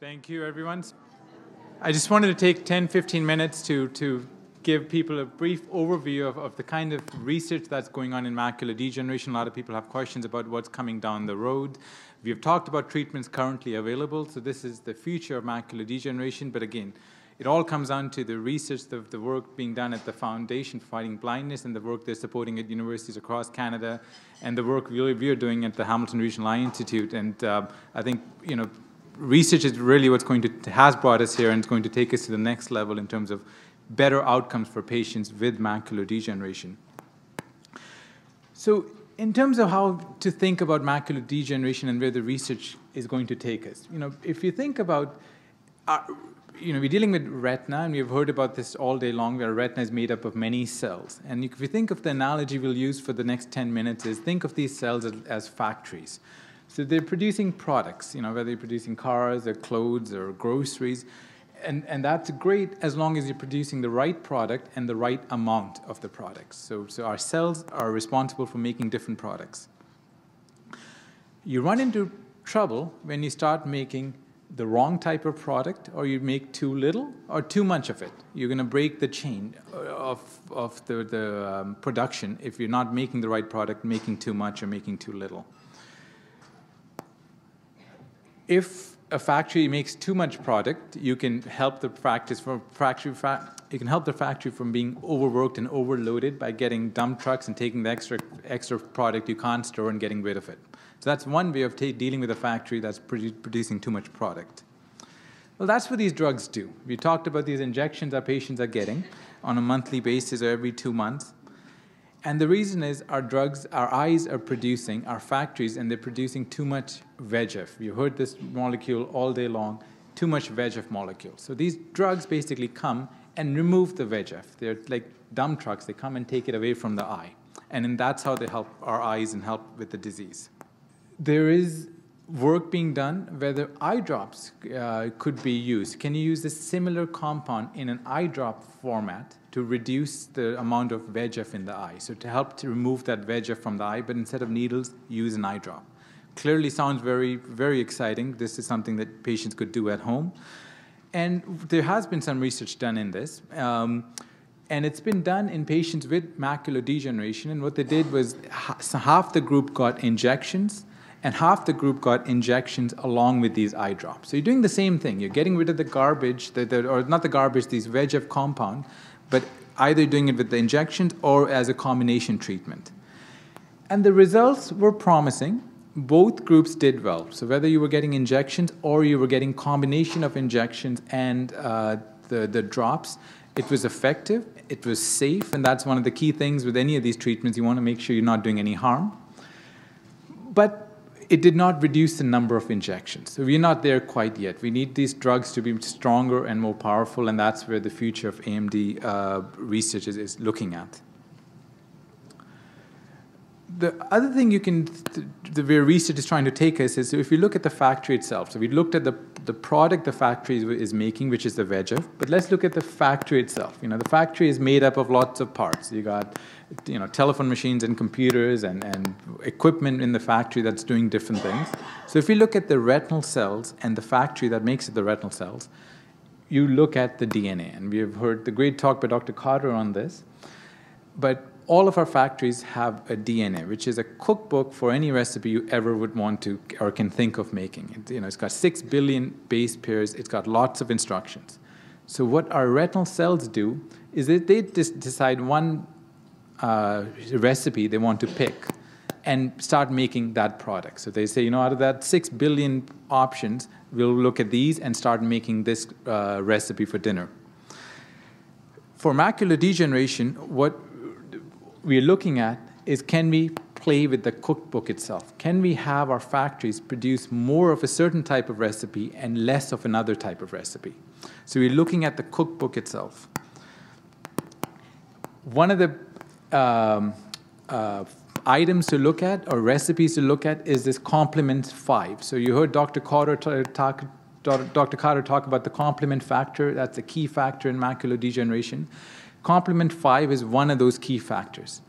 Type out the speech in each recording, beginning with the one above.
Thank you, everyone. I just wanted to take 10, 15 minutes to give people a brief overview of the kind of research that's going on in macular degeneration. A lot of people have questions about what's coming down the road. We've talked about treatments currently available, so this is the future of macular degeneration. But again, it all comes down to the research, the work being done at the Foundation for Fighting Blindness and the work they're supporting at universities across Canada and the work we're doing at the Hamilton Regional Eye Institute. And I think, research is really what's has brought us here and is going to take us to the next level in terms of better outcomes for patients with macular degeneration. So in terms of how to think about macular degeneration and where the research is going to take us, if you think about, we're dealing with retina, and we've heard about this all day long, where retina is made up of many cells. And if you think of the analogy we'll use for the next 10 minutes is think of these cells as factories. So they're producing products, whether they're producing cars or clothes or groceries. And that's great as long as you're producing the right product and the right amount of the products. So our cells are responsible for making different products. You run into trouble when you start making the wrong type of product, or you make too little or too much of it. You're going to break the chain of the production if you're not making the right product, making too much or making too little. If a factory makes too much product, you can help the factory from being overworked and overloaded by getting dump trucks and taking the extra product you can't store and getting rid of it. So that's one way of dealing with a factory that's producing too much product. Well, that's what these drugs do. We talked about these injections our patients are getting on a monthly basis or every 2 months. And the reason is our eyes are producing, our factories, and they're producing too much VEGF. You heard this molecule all day long, too much VEGF molecule. So these drugs basically come and remove the VEGF. They're like dump trucks. They come and take it away from the eye. And then that's how they help our eyes and help with the disease. There is work being done whether eye drops could be used. Can you use a similar compound in an eye drop format to reduce the amount of VEGF in the eye? So to help to remove that VEGF from the eye, but instead of needles, use an eye drop. Clearly sounds very, very exciting. This is something that patients could do at home. And there has been some research done in this. And it's been done in patients with macular degeneration. And what they did was half the group got injections, and half the group got injections along with these eye drops. So you're doing the same thing. You're getting rid of the garbage, or not the garbage, these VEGF compound, but either doing it with the injections or as a combination treatment. And the results were promising. Both groups did well. So whether you were getting injections or you were getting combination of injections and the drops, it was effective, it was safe, and that's one of the key things with any of these treatments. You want to make sure you're not doing any harm. But it did not reduce the number of injections. So we're not there quite yet. We need these drugs to be stronger and more powerful, and that's where the future of AMD research is looking at. The other thing where research is trying to take us is, if you look at the factory itself. So we looked at the product the factory is making, which is the VEGF, but let's look at the factory itself. The factory is made up of lots of parts. You got telephone machines and computers and equipment in the factory that's doing different things. So if you look at the retinal cells and the factory that makes it the retinal cells, you look at the DNA. And we have heard the great talk by Dr. Chaudhary on this. But all of our factories have a DNA, which is a cookbook for any recipe you ever would want to or can think of making. It's got 6 billion base pairs. It's got lots of instructions. So what our retinal cells do is that they just decide one recipe they want to pick and start making that product. So they say, out of that 6 billion options, we'll look at these and start making this recipe for dinner. For macular degeneration, what we're looking at is, can we play with the cookbook itself? Can we have our factories produce more of a certain type of recipe and less of another type of recipe? So we're looking at the cookbook itself. One of the items to look at, or recipes to look at, is this complement 5. So you heard Dr. Carter talk about the complement factor. That's a key factor in macular degeneration. Complement 5 is one of those key factors.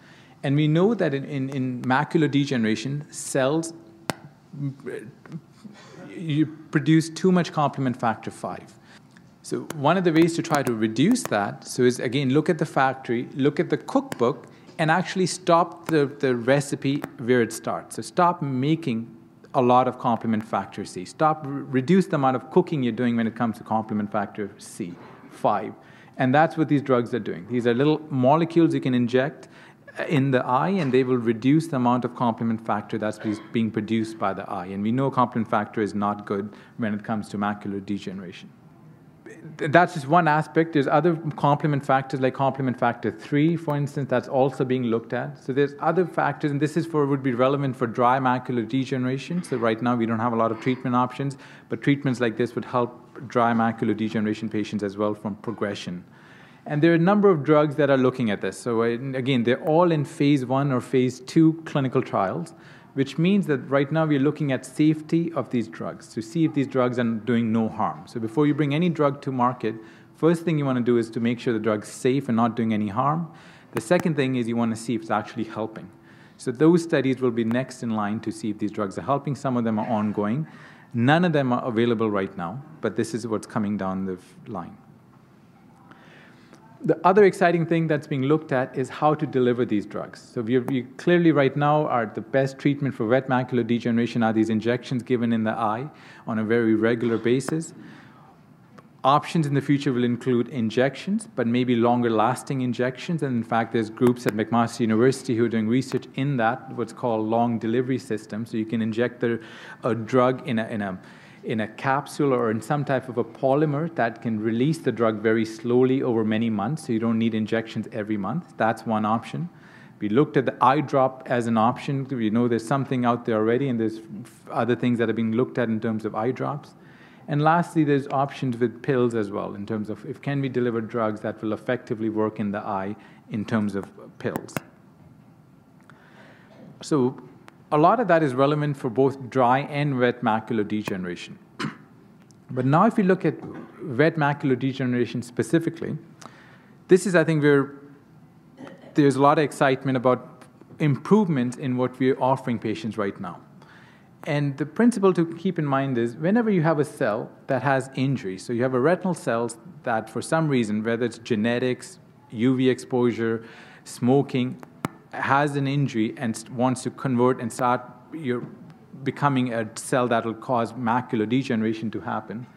And we know that in macular degeneration, cells you produce too much complement factor 5. So one of the ways to try to reduce that, so is again, look at the factory, look at the cookbook, and actually stop the recipe where it starts. So stop making a lot of complement factor C. Reduce the amount of cooking you're doing when it comes to complement factor C, 5. And that's what these drugs are doing. These are little molecules you can inject in the eye, and they will reduce the amount of complement factor that's being produced by the eye. And we know complement factor is not good when it comes to macular degeneration. That's just one aspect. There's other complement factors like complement factor 3, for instance, that's also being looked at. So there's other factors, and this would be relevant for dry macular degeneration. So right now we don't have a lot of treatment options, but treatments like this would help dry macular degeneration patients as well from progression. And there are a number of drugs that are looking at this. So again, they're all in phase 1 or phase 2 clinical trials, which means that right now we're looking at safety of these drugs to see if these drugs are doing no harm. So before you bring any drug to market, first thing you want to do is to make sure the drug's safe and not doing any harm. The second thing is you want to see if it's actually helping. So those studies will be next in line to see if these drugs are helping. Some of them are ongoing. None of them are available right now, but this is what's coming down the line. The other exciting thing that's being looked at is how to deliver these drugs. So we clearly right now are the best treatment for wet macular degeneration are these injections given in the eye on a very regular basis. Options in the future will include injections, but maybe longer lasting injections. And in fact, there's groups at McMaster University who are doing research in that, what's called long delivery system. So you can inject a drug in a capsule or in some type of a polymer that can release the drug very slowly over many months, so you don't need injections every month. That's one option. We looked at the eye drop as an option. We know there's something out there already, and there's other things that are being looked at in terms of eye drops. And lastly, there's options with pills as well, in terms of if can we deliver drugs that will effectively work in the eye in terms of pills. So a lot of that is relevant for both dry and wet macular degeneration. But now if we look at wet macular degeneration specifically, this is, I think, where there's a lot of excitement about improvements in what we're offering patients right now. And the principle to keep in mind is whenever you have a cell that has injury, so you have a retinal cells that for some reason, whether it's genetics, UV exposure, smoking, has an injury and wants to convert and start becoming a cell that will cause macular degeneration to happen,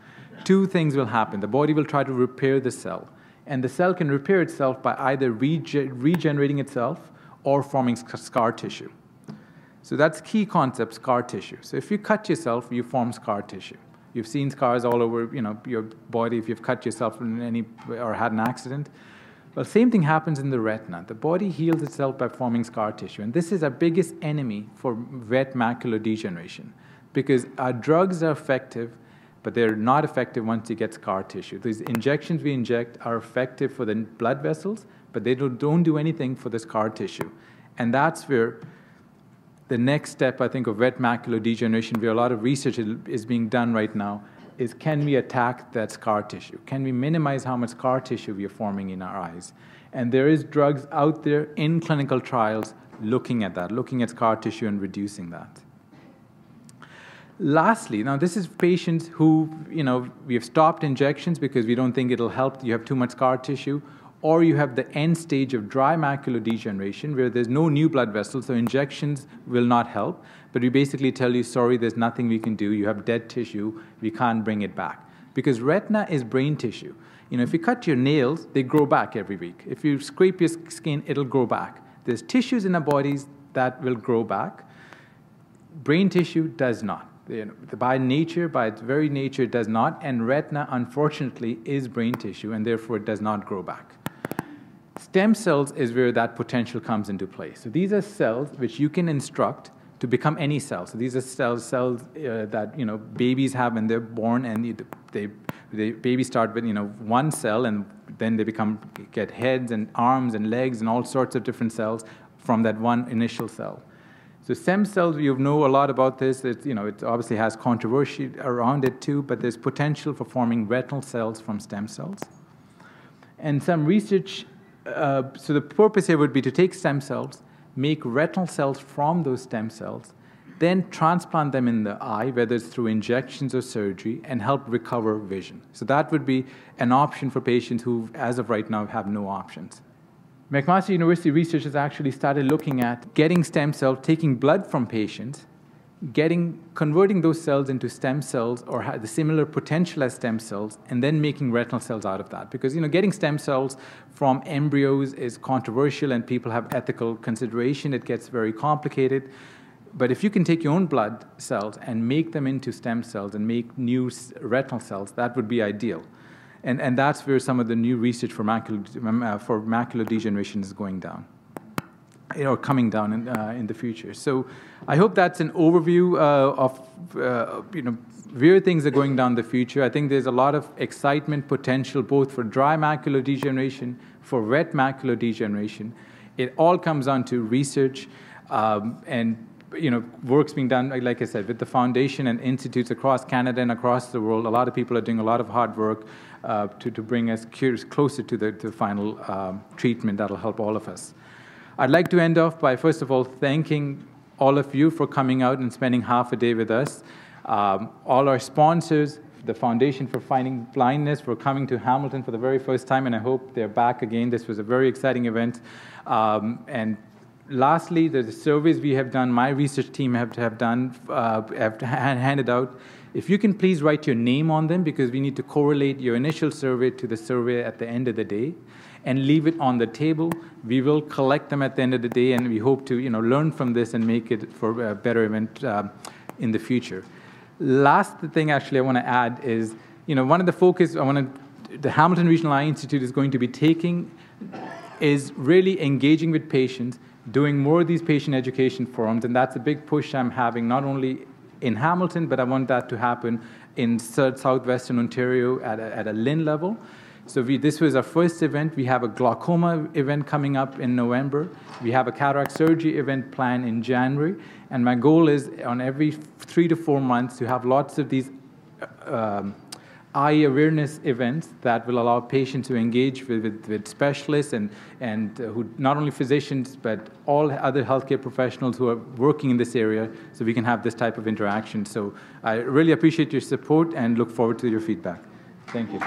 two things will happen. The body will try to repair the cell, and the cell can repair itself by either regenerating itself or forming scar tissue. So that's key concept, scar tissue. So if you cut yourself, you form scar tissue. You've seen scars all over, your body if you've cut yourself in or had an accident. Well, same thing happens in the retina. The body heals itself by forming scar tissue. And this is our biggest enemy for wet macular degeneration because our drugs are effective, but they're not effective once you get scar tissue. These injections we inject are effective for the blood vessels, but they don't do anything for the scar tissue. And that's where the next step, I think, of wet macular degeneration, where a lot of research is being done right now, is can we attack that scar tissue? Can we minimize how much scar tissue we are forming in our eyes? And there is drugs out there in clinical trials looking at that, looking at scar tissue and reducing that. Lastly, now this is patients who, we have stopped injections because we don't think it'll help, you have too much scar tissue, or you have the end stage of dry macular degeneration where there's no new blood vessels, so injections will not help. But we basically tell you, sorry, there's nothing we can do. You have dead tissue. We can't bring it back. Because retina is brain tissue. If you cut your nails, they grow back every week. If you scrape your skin, it'll grow back. There's tissues in our bodies that will grow back. Brain tissue does not. By its very nature, it does not. And retina, unfortunately, is brain tissue, and therefore it does not grow back. Stem cells is where that potential comes into play. So these are cells which you can instruct to become any cell. So these are cells that babies have when they're born, and babies start with one cell, and then they get heads and arms and legs and all sorts of different cells from that one initial cell. So stem cells, you know a lot about this. It obviously has controversy around it too, but there's potential for forming retinal cells from stem cells. And some research, so the purpose here would be to take stem cells, make retinal cells from those stem cells, then transplant them in the eye, whether it's through injections or surgery, and help recover vision. So that would be an option for patients who, as of right now, have no options. McMaster University researchers actually started looking at getting stem cells, taking blood from patients, converting those cells into stem cells or the similar potential as stem cells, and then making retinal cells out of that. Because getting stem cells from embryos is controversial and people have ethical consideration. It gets very complicated. But if you can take your own blood cells and make them into stem cells and make new retinal cells, that would be ideal. And that's where some of the new research for macular degeneration is going down, or coming down in the future. So I hope that's an overview of where things are going down in the future. I think there's a lot of excitement, potential, both for dry macular degeneration, for wet macular degeneration. It all comes down to research and work's being done, like I said, with the foundation and institutes across Canada and across the world. A lot of people are doing a lot of hard work to bring us closer to the final treatment that will help all of us. I'd like to end off by, first of all, thanking all of you for coming out and spending half a day with us. All our sponsors, the Foundation for Fighting Blindness, for coming to Hamilton for the very first time, and I hope they're back again. This was a very exciting event. And lastly, the surveys we have done, my research team have handed out. If you can please write your name on them, because we need to correlate your initial survey to the survey at the end of the day, and leave it on the table. We will collect them at the end of the day, and we hope to learn from this and make it for a better event in the future. Last thing actually I want to add is, one of the focus the Hamilton Regional Eye Institute is going to be taking is really engaging with patients, doing more of these patient education forums, and that's a big push I'm having, not only in Hamilton, but I want that to happen in southwestern Ontario at a LIN level. So this was our first event. We have a glaucoma event coming up in November. We have a cataract surgery event planned in January. And my goal is on every 3 to 4 months to have lots of these eye awareness events that will allow patients to engage with specialists and who, not only physicians, but all other healthcare professionals who are working in this area, so we can have this type of interaction. So I really appreciate your support and look forward to your feedback. Thank you.